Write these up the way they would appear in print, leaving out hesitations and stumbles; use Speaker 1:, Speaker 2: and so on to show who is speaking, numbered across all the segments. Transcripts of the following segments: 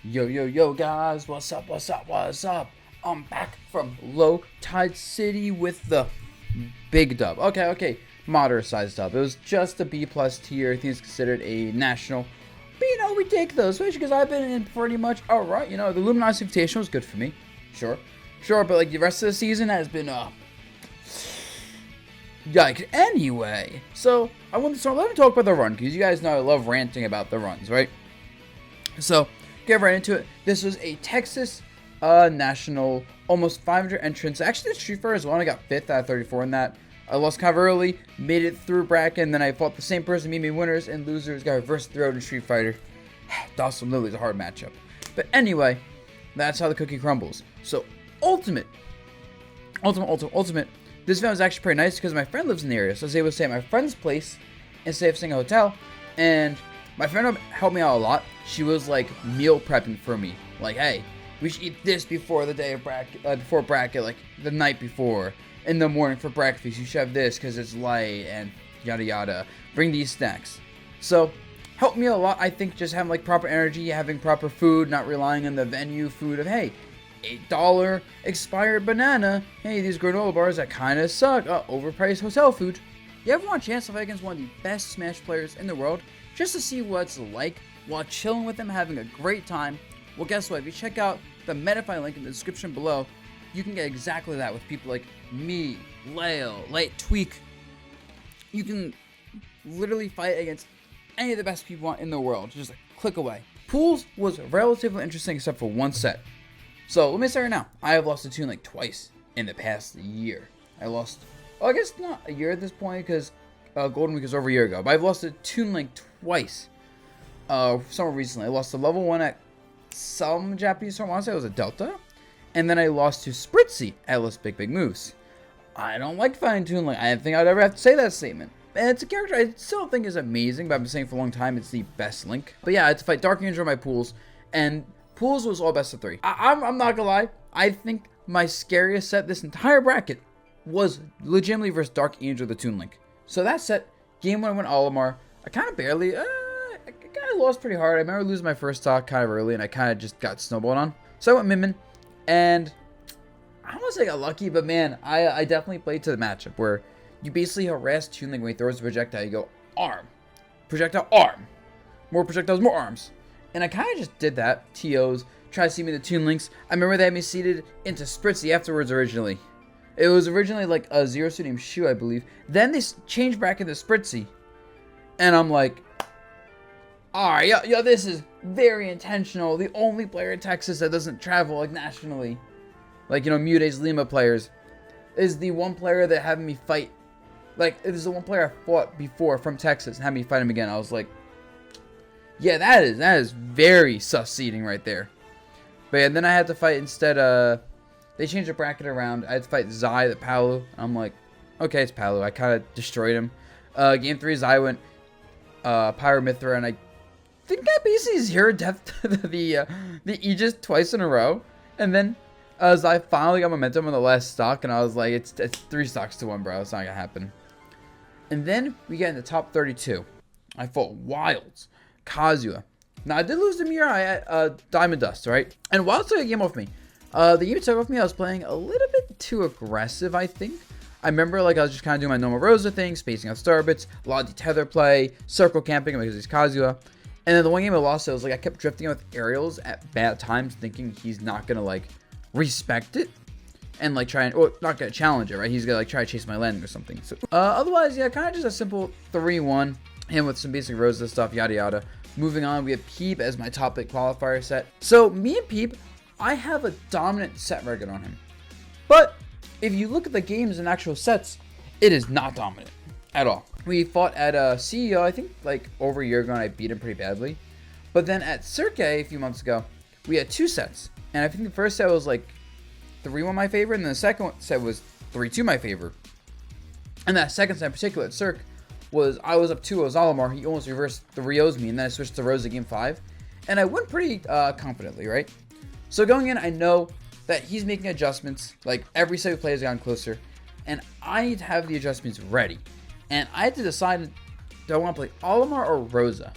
Speaker 1: Yo, yo, yo, guys, what's up, what's up, what's up? I'm back from Lowtide City with the big dub. Okay, moderate sized dub. It was just a B plus tier. I think it's considered a national. But we take those, especially because I've been in pretty much alright. The Luminosity Invitation was good for me. Sure, but like the rest of the season has been, yikes. Anyway, so I want to start. Let me talk about the run, because you guys know I love ranting about the runs, right? So, get right into it. This was a Texas national, almost 500 entrants. Actually, the Street Fighter as well. I got 5th out of 34 in that. I lost kind of early, made it through bracket, and then I fought the same person, made me winners and losers, got reverse thrown in Street Fighter. Dawson Lily's a hard matchup. But anyway, that's how the cookie crumbles. So, ultimate. This event was actually pretty nice because my friend lives in the area, so I was able to stay at my friend's place instead of staying at a hotel, and my friend helped me out a lot. She was like meal prepping for me. Like, hey, we should eat this before the day of bracket, before bracket, like the night before. In the morning for breakfast, you should have this because it's light and yada yada. Bring these snacks. So, helped me a lot. I think just having like proper energy, having proper food, not relying on the venue food of, hey, $8 expired banana. Hey, these granola bars that kind of suck. Overpriced hotel food. You ever want a chance to fight against one of the best Smash players in the world just to see what it's like while chilling with them, having a great time? Well, guess what? If you check out the Metafy link in the description below, you can get exactly that with people like me, Leo, Light Tweak. You can literally fight against any of the best people in the world. Just like click away. Pools was relatively interesting except for one set. So let me say right now, I have lost to Toon Link twice in the past year. I lost, I guess not a year at this point because Golden Week is over a year ago, but I've lost to Toon Link twice. Somewhere recently, I lost to level 1 at some Japanese tournament. I want to say it was a Delta, and then I lost to Spritzy at Let's Big Moves. I don't like fighting Toon Link. I didn't think I'd ever have to say that statement. And it's a character I still think is amazing, but I've been saying for a long time it's the best Link. But yeah, I had to fight Dark Angel in my pools, and pools was all best of 3. I'm not gonna lie. I think my scariest set this entire bracket was legitimately versus Dark Angel the Toon Link. So that set, game 1 I went Olimar. I kind of barely, I kind of lost pretty hard. I remember losing my first stock kind of early, and I kind of just got snowballed on. So I went Min, and I don't want to say I got lucky, but man, I definitely played to the matchup where you basically harass Toon Link when he throws a projectile. You go, arm, projectile, arm, more projectiles, more arms. And I kind of just did that. TOs, try to see me the Toon Links. I remember they had me seated into Spritzy afterwards originally. It was originally like a zero suit named Shu, I believe. Then they changed back into Spritzy. And I'm like, alright, yo, this is very intentional. The only player in Texas that doesn't travel like nationally, like, Mute's Lima players, is the one player that had me fight. Like, it was the one player I fought before from Texas and had me fight him again. I was like, yeah, that is very sus seeding right there. But yeah, then I had to fight instead, they changed the bracket around. I had to fight Zai, the Palu. I'm like, okay, it's Palu. I kind of destroyed him. Game 3, Zai went Pyramithra, and I think I basically zeroed death to the Aegis twice in a row. And then Zai finally got momentum on the last stock, and I was like, it's 3 stocks to 1, bro. It's not going to happen. And then we get in the top 32. I fought Wilds, Kazuya. Now, I did lose to Mirai, Diamond Dust, right? And Wilds took a game off me. The game took off me, I was playing a little bit too aggressive, I think. I remember, like, I was just kind of doing my normal Rosa thing, spacing out Starbits, a lot of detether play, circle camping because he's Kazuya. And then the one game I lost, it was like I kept drifting with aerials at bad times, thinking he's not going to, like, respect it. And, like, try and, or not going to challenge it, right? He's going to, like, try to chase my landing or something. So, otherwise, yeah, kind of just a simple 3-1. And with some basic Rosa stuff, yada yada. Moving on, we have Peep as my top pick qualifier set. So, me and Peep, I have a dominant set record on him. But if you look at the games and actual sets, it is not dominant at all. We fought at CEO, I think, like, over a year ago, and I beat him pretty badly. But then at Cirque a few months ago, we had 2 sets. And I think the first set was, like, 3-1 my favorite, and then the second set was 3-2 my favorite. And that second set in particular at Cirque was, I was up 2-0 Olimar. He almost reversed 3-0s me, and then I switched to Rosa game 5. And I went pretty confidently, right? So going in, I know that he's making adjustments. Like, every set we play has gotten closer. And I need to have the adjustments ready. And I had to decide, do I want to play Olimar or Rosa?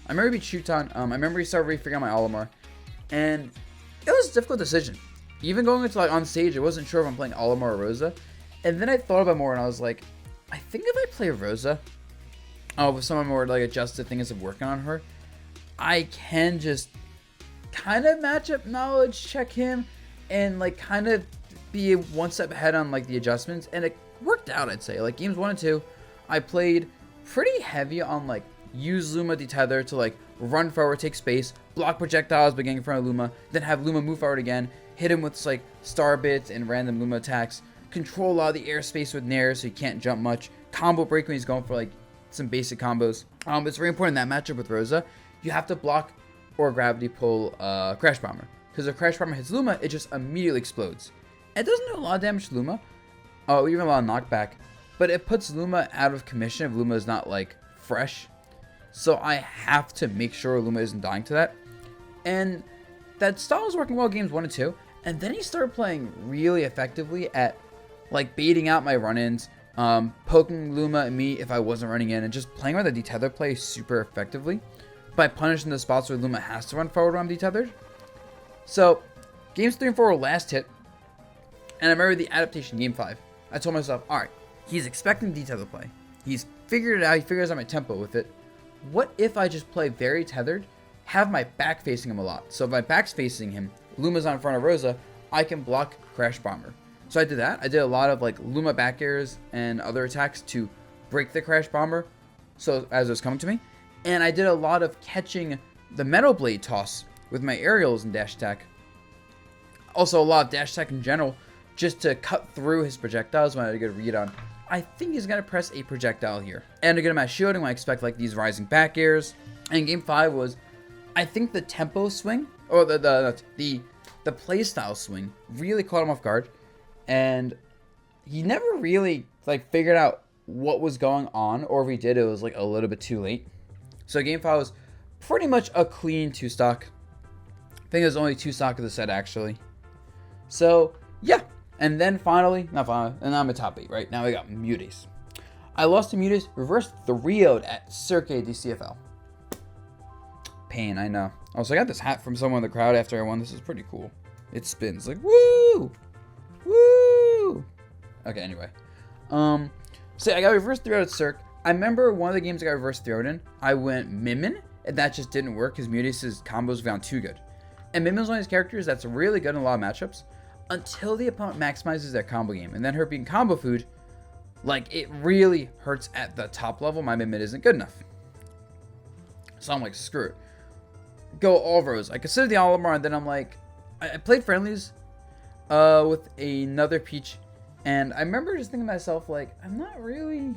Speaker 1: I remember he beat Shuton. I remember he started refiguring out my Olimar. And it was a difficult decision. Even going into like on stage, I wasn't sure if I'm playing Olimar or Rosa. And then I thought about it more and I was like, I think if I play Rosa, with some more like adjusted things of working on her, I can just kind of matchup knowledge check him and like kind of be one step ahead on like the adjustments. And it worked out, I'd say. Like games 1 and 2, I played pretty heavy on like use Luma detether to like run forward, take space, block projectiles by getting in front of Luma, then have Luma move forward again, hit him with like star bits and random Luma attacks, control a lot of the airspace with Nair so he can't jump much, combo break when he's going for like some basic combos. It's very important in that matchup with Rosa. You have to block or gravity pull Crash Bomber, because if Crash Bomber hits Luma, it just immediately explodes. It doesn't do a lot of damage to Luma, even a lot of knockback, but it puts Luma out of commission if Luma is not like fresh. So I have to make sure Luma isn't dying to that. And that style was working well games 1 and 2. And then he started playing really effectively at like baiting out my run-ins, poking Luma and me if I wasn't running in, and just playing with the detether play super effectively by punishing the spots where Luma has to run forward when I'm detethered. So games 3 and 4 were last hit. And I remember the adaptation game 5. I told myself, alright, he's expecting detether play. He's figured it out. He figures out my tempo with it. What if I just play very tethered, have my back facing him a lot? So if my back's facing him, Luma's on in front of Rosa, I can block Crash Bomber. So I did that. I did a lot of like Luma back airs and other attacks to break the Crash Bomber, so as it was coming to me. And I did a lot of catching the Metal Blade toss with my aerials and dash attack. Also a lot of dash attack in general, just to cut through his projectiles when I had a good read on, I think he's going to press a projectile here. And a good amount of shielding when I expect like these rising back airs. And game 5 was, I think the tempo swing, or the playstyle swing really caught him off guard. And he never really like figured out what was going on, or if he did, it was like a little bit too late. So game 5 was pretty much a clean 2-stock. I think there's only 2 stock of the set actually. So yeah. And then finally, and now I'm at top 8, right? Now we got Muties. I lost to Muties, reverse 3-0'd at Cirque DCFL. Pain, I know. Also, I got this hat from someone in the crowd after I won. This is pretty cool. It spins like, woo! Woo! Okay, anyway. So I got reverse 3-0'd at Cirque. I remember one of the games I got reverse 3-0'd in, I went Mimin, and that just didn't work because Muties' combos found too good. And Mimin's one of these characters that's really good in a lot of matchups, until the opponent maximizes their combo game. And then her being combo food, like, it really hurts at the top level. My mid isn't good enough. So I'm like, screw it. Go all Rose. I consider the Olimar, and then I'm like, I played friendlies with another Peach. And I remember just thinking to myself, like, I'm not really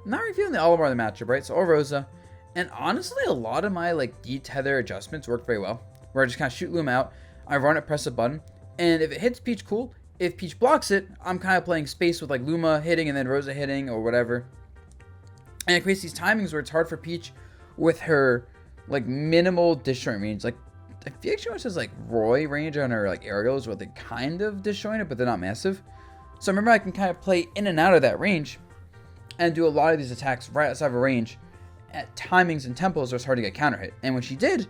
Speaker 1: feeling the Olimar in the matchup, right? So all Rosa. And honestly, a lot of my, like, detether adjustments work very well. Where I just kind of shoot Luma out. I run it, press a button, and if it hits Peach, cool. If Peach blocks it, I'm kind of playing space with like Luma hitting and then Rosa hitting or whatever. And it creates these timings where it's hard for Peach with her like minimal disjoint range. Like I feel like she almost has like Roy range on her like aerials where they kind of disjointed, but they're not massive. So I remember I can kind of play in and out of that range and do a lot of these attacks right outside of a range at timings and tempos where it's hard to get counter hit. And when she did,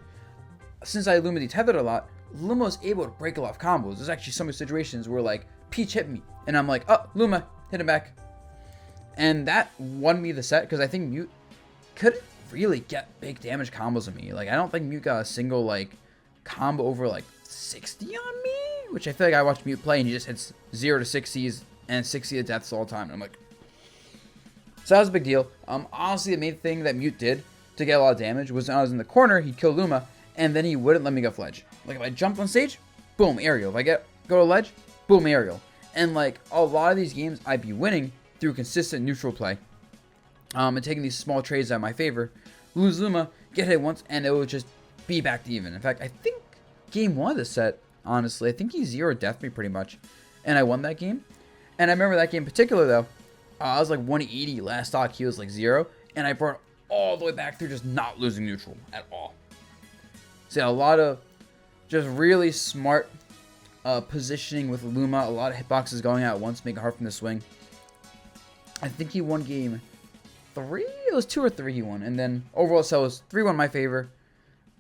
Speaker 1: since I Luma detethered a lot, Luma was able to break a lot of combos. There's actually some situations where like Peach hit me and I'm like, oh, Luma, hit him back. And that won me the set because I think Mute couldn't really get big damage combos on me. Like I don't think Mute got a single like combo over like 60 on me, which I feel like I watched Mute play and he just hits 0 to 60s and 60 to deaths all the time. And I'm like, so that was a big deal. Honestly, the main thing that Mute did to get a lot of damage was when I was in the corner, he'd kill Luma and then he wouldn't let me go fledge. Like if I jumped on stage, boom, aerial. If I go to ledge, boom, aerial. And like a lot of these games, I'd be winning through consistent neutral play. And taking these small trades out of my favor. Lose Luma, get hit once, and it would just be back to even. In fact, I think game 1 of the set, honestly, I think he 0-deathed me pretty much. And I won that game. And I remember that game in particular though, I was like 180 last stock, he was like 0. And I brought all the way back through just not losing neutral at all. So yeah, a lot of just really smart positioning with Luma. A lot of hitboxes going out at once, making it hard from the swing. I think he won game 3. It was 2 or 3 he won. And then overall, so it was 3-1 my favor.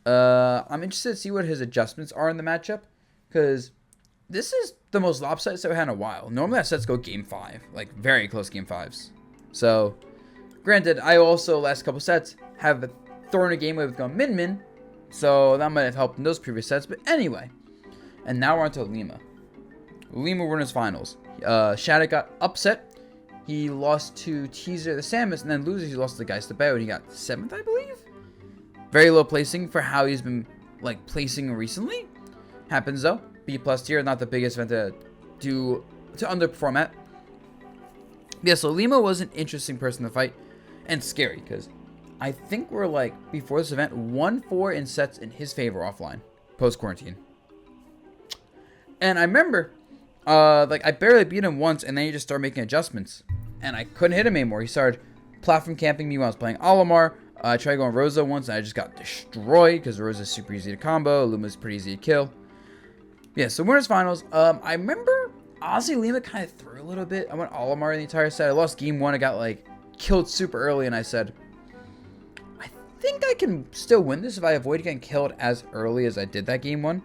Speaker 1: I'm interested to see what his adjustments are in the matchup, because this is the most lopsided set we had in a while. Normally that sets go game 5, like very close game 5s. So, granted, I also last couple sets have thrown a game away with going min-min, so that might have helped in those previous sets. But anyway, and now we're on to Lima. Lima winners finals. Shattuck got upset. He lost to Teaser the Samus, and then loses. He lost to the Geist of Bao, and he got 7th, I believe. Very low placing for how he's been like placing recently. Happens though. B+ tier, not the biggest event to underperform at. Yeah, so Lima was an interesting person to fight and scary, because I think we're like before this event 1-4 in sets in his favor offline post quarantine. And I remember like I barely beat him once, and then he just started making adjustments, and I couldn't hit him anymore. He started platform camping me when I was playing Olimar. I tried going Rosa once, and I just got destroyed because Rosa's super easy to combo. Luma's pretty easy to kill. Yeah, so winners finals. I remember honestly Lima kind of threw a little bit. I went Olimar the entire set. I lost game 1. I got like killed super early, and I said, I think I can still win this if I avoid getting killed as early as I did that game 1.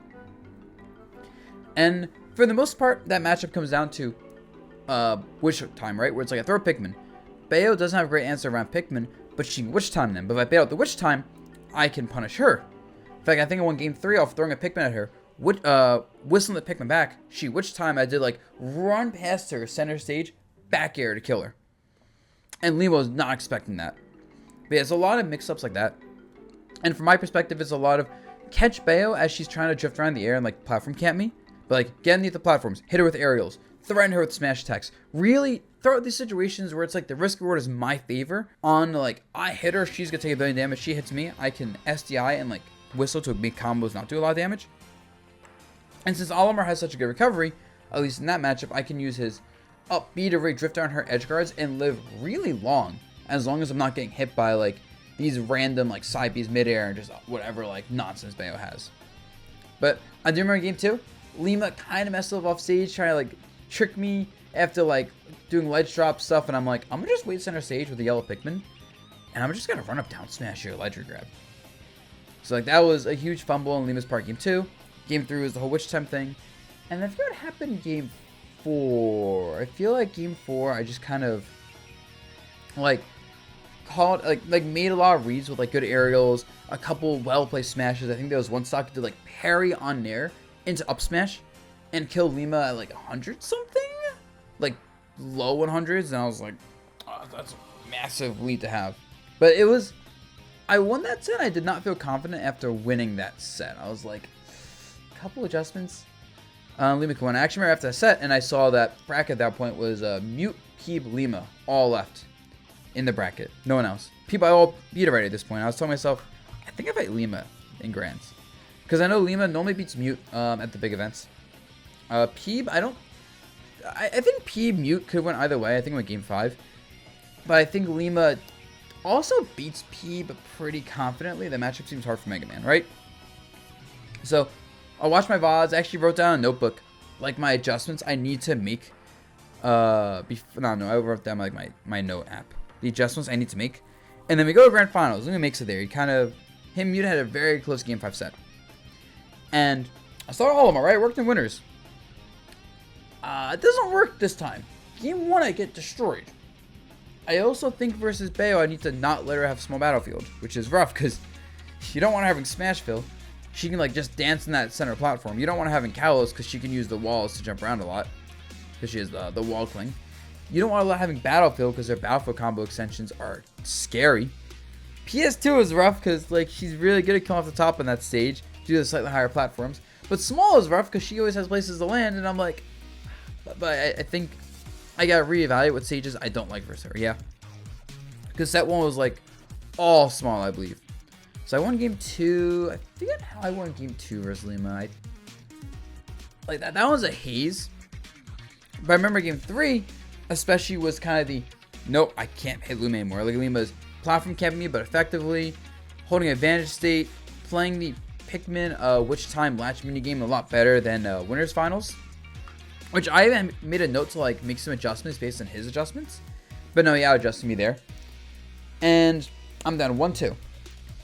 Speaker 1: And for the most part, that matchup comes down to witch time, right? Where it's like I throw a Pikmin. Bayo doesn't have a great answer around Pikmin, but she can witch time them. But if I bait out the witch time, I can punish her. In fact, I think I won game 3 off throwing a Pikmin at her, whistling the Pikmin back. She witch time. I did like run past her center stage, back air to kill her. And Lima was not expecting that. But yeah, it's a lot of mix-ups like that. And from my perspective, it's a lot of catch Bayo as she's trying to drift around the air and like platform camp me. But like get underneath the platforms, hit her with aerials, threaten her with smash attacks. Really throw out these situations where it's like the risk reward is my favor. On like I hit her, she's gonna take 1 billion damage. She hits me, I can SDI and like whistle to make combos not do a lot of damage. And since Olimar has such a good recovery, at least in that matchup, I can use his up B to really drift down her edge guards and live really long as I'm not getting hit by like these random like side Bs midair and just whatever like nonsense Bayo has. But I do remember game 2. Lima kind of messed up off stage, trying to like trick me after like doing ledge drop stuff, and I'm like, I'm gonna just wait center stage with the yellow Pikmin, and I'm just gonna run up down smash your ledge grab. So like that was a huge fumble in Lima's part game 2. Game 3 was the whole witch time thing, and I forget what happened in game 4. I feel like game 4 I just kind of like called like made a lot of reads with like good aerials, a couple well placed smashes. I think there was one stock that did like parry on nair into up smash and kill Lima at like 100 something, like low 100s, and I was like, oh, that's a massive lead to have. But it was, I won that set. I did not feel confident after winning that set. I was like, a couple adjustments, Lima can win. I actually remember after that set, and I saw that bracket at that point was Mute, Peep, Lima all left in the bracket, no one else. Peep I all beat already at this point. I was telling myself, I think I fight Lima in grands. Because I know Lima normally beats Mute at the big events. Peeb, I think Peeb Mute could win either way. I think it went game 5. But I think Lima also beats Peeb pretty confidently. The matchup seems hard for Mega Man, right? So I'll watch my VODs. I actually wrote down a notebook, like my adjustments I need to make. I wrote down like my note app. The adjustments I need to make. And then we go to Grand Finals. Lima makes it there. Mute had a very close game 5 set. And I started all of them, right? Worked in winners. It doesn't work this time. Game 1, I get destroyed. I also think versus Bayo, I need to not let her have small battlefield, which is rough because you don't want her having smash fill. She can like just dance in that center platform. You don't want her having Kalos because she can use the walls to jump around a lot because she has the wall cling. You don't want her having battlefield because her battlefield combo extensions are scary. PS2 is rough because like she's really good at coming off the top on that stage due to the slightly higher platforms. But small is rough because she always has places to land, and I'm like, but I think I gotta reevaluate what stages I don't like versus her. Yeah, because set 1 was like all small, I believe. So I won game 2. I forget how I won game 2 versus Lima. Like that was a haze. But I remember game 3, especially, was kind of the nope, I can't hit Lima anymore. Like Lima's platform camping me, but effectively holding advantage state, playing the Pikmin Witch Time Latch minigame a lot better than Winners Finals. Which I even made a note to like make some adjustments based on his adjustments. But no, yeah, adjusting me there. And I'm down 1-2.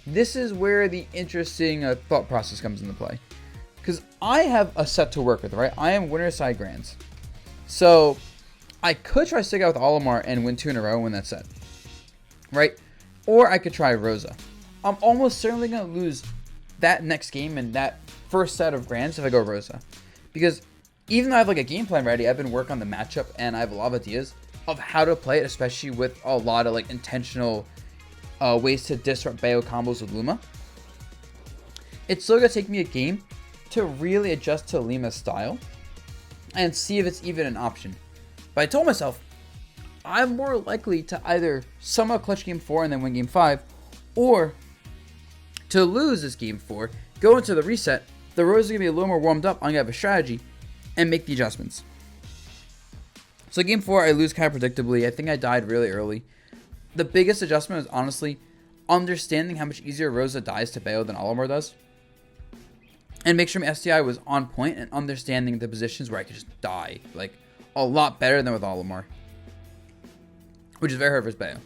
Speaker 1: this is where the interesting thought process comes into play. Because I have a set to work with, right? I am winner side grands. So I could try stick out with Olimar and win 2 in a row and win that set, right? Or I could try Rosa. I'm almost certainly going to lose that next game and that first set of grands if I go Rosa. Because even though I have like a game plan ready, I've been working on the matchup and I have a lot of ideas of how to play it, especially with a lot of like intentional ways to disrupt Bayo combos with Luma. It's still going to take me a game to really adjust to Lima's style and see if it's even an option. But I told myself, I'm more likely to either somehow clutch game 4 and then win game 5, or to lose this game 4, go into the reset, the Rose is going to be a little more warmed up, I'm going to have a strategy, and make the adjustments. So game 4, I lose kind of predictably. I think I died really early. The biggest adjustment is honestly understanding how much easier Rosa dies to Bayo than Olimar does. And make sure my STI was on point and understanding the positions where I could just die. Like, a lot better than with Olimar. Which is very hard versus Bayo.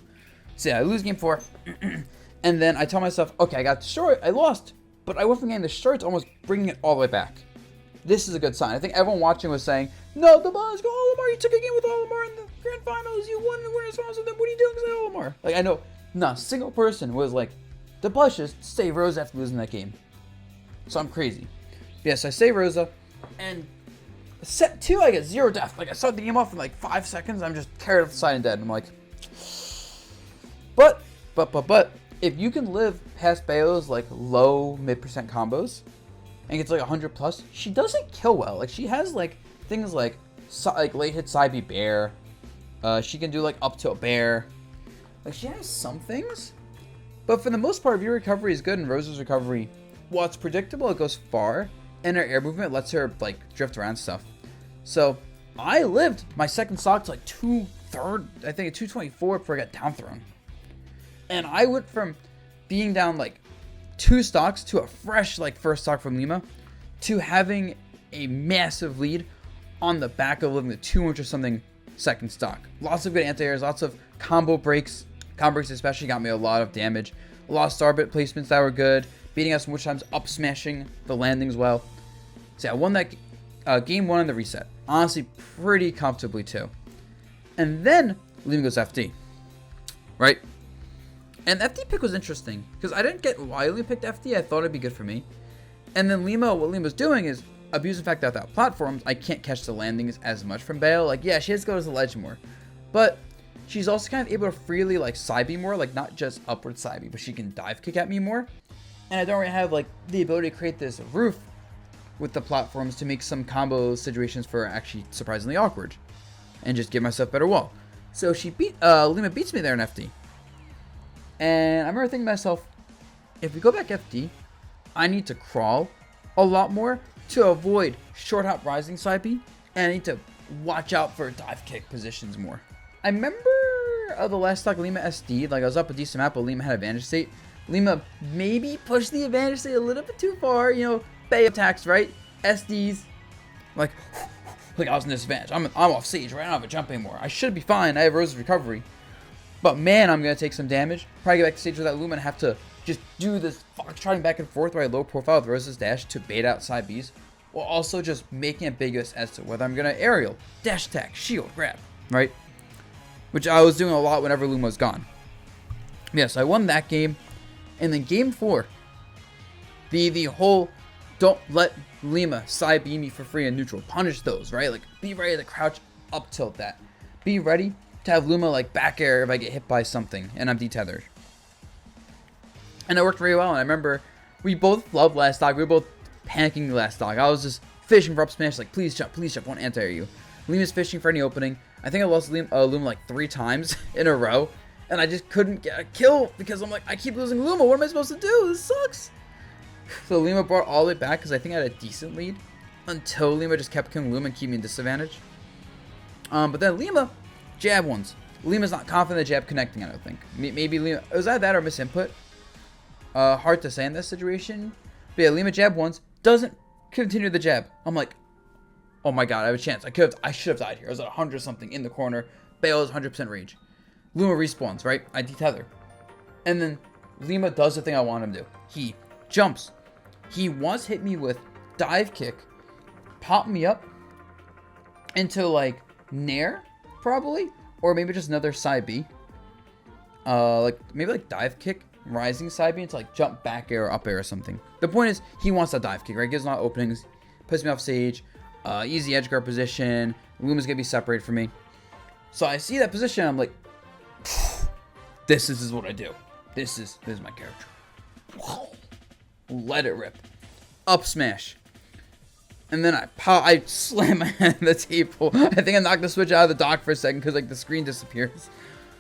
Speaker 1: So yeah, I lose game 4. And then I tell myself, okay, I got destroyed. I lost. But I went from getting destroyed to almost bringing it all the way back. This is a good sign. I think everyone watching was saying, no, Dabuz, go Olimar. You took a game with Olimar in the grand finals. You won the winners finals with them. What are you doing because I Olimar? Like, I know not a single person was like, Dabuz just save Rosa after losing that game. So I'm crazy. Yes, I save Rosa. And set 2, I get 0 death. Like, I start the game off in like 5 seconds. I'm just carried off the side and dead. I'm like, but, if you can live past Bayo's like low mid% combos and gets like 100 plus, she doesn't kill well. Like, she has like things like late hit side B bear. She can do like up to a bear. Like, she has some things, but for the most part, if your recovery is good and Rosa's recovery, while it's predictable, it goes far, and her air movement lets her like drift around stuff. So I lived my second stock to like 2/3, I think at 224 before I got down thrown. And I went from being down like 2 stocks to a fresh like first stock from Lima to having a massive lead on the back of living the 200 something second stock. Lots of good anti-airs, lots of combo breaks. Combo breaks especially got me a lot of damage. A lot of star bit placements that were good. Beating us which times up smashing the landings well. So yeah, I won that game 1 in the reset. Honestly, pretty comfortably too. And then Lima goes FD. Right? And the FD pick was interesting, because I didn't get why Lima picked FD. I thought it'd be good for me. And then Lima, what Lima's doing is abusing the fact that without platforms, I can't catch the landings as much from Bayo. Like, yeah, she has to go to the ledge more. But she's also kind of able to freely, like, side B more. Like, not just upward side B, but she can dive kick at me more. And I don't really have, like, the ability to create this roof with the platforms to make some combo situations for actually surprisingly awkward. And just give myself better wall. So Lima beats me there in FD. And I remember thinking to myself, if we go back FD, I need to crawl a lot more to avoid short hop rising side B, and I need to watch out for dive kick positions more. I remember the last stock Lima SD, like I was up a decent map, but Lima had advantage state. Lima maybe pushed the advantage state a little bit too far, you know, Bayo attacks, right? SDs, like I was in disadvantage. I'm off stage, right? I don't have a jump anymore. I should be fine. I have Rose's recovery. But man, I'm going to take some damage. Probably get back to stage without Luma and have to just do this fox-trotting back and forth where I low profile with Rose's dash to bait out side Bs, while also just making ambiguous as to whether I'm going to aerial, dash attack, shield, grab, right? Which I was doing a lot whenever Luma was gone. Yes, I won that game. And then game 4, the whole don't let Lima side B me for free and neutral. Punish those, right? Like, be ready to crouch up tilt that. Be ready to have Luma like back air if I get hit by something and I'm detethered. And it worked very well. And I remember we both loved last stock. We were both panicking the last stock. I was just fishing for up smash, like please jump, won't anti-air you. Lima's fishing for any opening. I think I lost Luma like 3 times in a row. And I just couldn't get a kill because I'm like, I keep losing Luma. What am I supposed to do? This sucks. So Lima brought all the way back because I think I had a decent lead until Lima just kept killing Luma and keep me in disadvantage. But then Lima jab ones. Lima's not confident in the jab connecting, I don't think. Maybe Lima, was that or misinput? Hard to say in this situation. But yeah, Lima jab ones, doesn't continue the jab. I'm like, oh my god, I have a chance. I should have died here. I was at 100 something in the corner. Bayo is 100% rage. Luma respawns, right? I detether. And then Lima does the thing I want him to do. He jumps. He once hit me with dive kick, popped me up into like nair, probably, or maybe just another side B. Like maybe like dive kick, rising side B into like jump back air or up air or something. The point is, he wants that dive kick, right? Gives a lot of openings, puts me off stage, easy edge guard position. Lima's gonna be separated from me. So I see that position, I'm like, this is what I do. This is my character. Let it rip. Up smash. And then I slam my head on the table. I think I knocked the switch out of the dock for a second because like the screen disappears.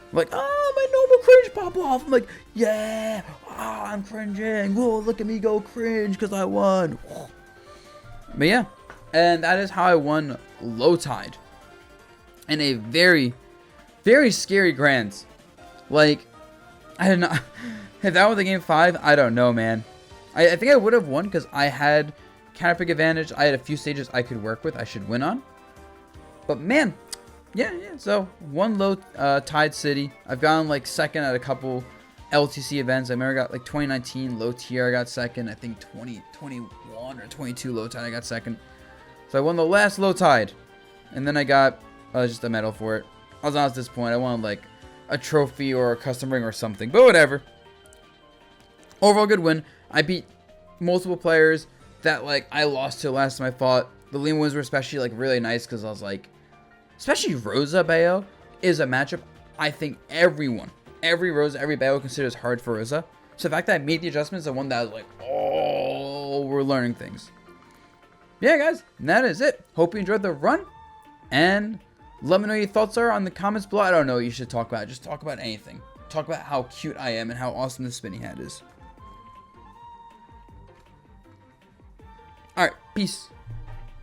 Speaker 1: I'm like, oh, my normal cringe pop off. I'm like, yeah, I'm cringing. Whoa, look at me go cringe because I won. But yeah, and that is how I won Lowtide. In a very, very scary grands. Like, I did not. If that was the game 5, I don't know, man. I think I would have won because I had counter pick advantage. I had a few stages I could work with. I should win on. But man, yeah. So one Lowtide city. I've gotten like second at a couple LTC events. I remember I got like 2019 low tier. I got second. I think 2021 or 22 Lowtide. I got second. So I won the last Lowtide, and then I got just a medal for it. I was honest at this point. I wanted like a trophy or a custom ring or something, but whatever. Overall good win. I beat multiple players that like I lost to last time I fought. The Lima wins were especially like really nice because I was like, especially Rosa Bayo is a matchup I think every Rosa, every Bayo considers hard for Rosa. So the fact that I made the adjustments and one that I was like, oh, we're learning things. Yeah, guys, that is it. Hope you enjoyed the run, and let me know what your thoughts are on the comments below. I don't know what you should talk about. Just talk about anything. Talk about how cute I am and how awesome the spinny hat is. Alright, peace.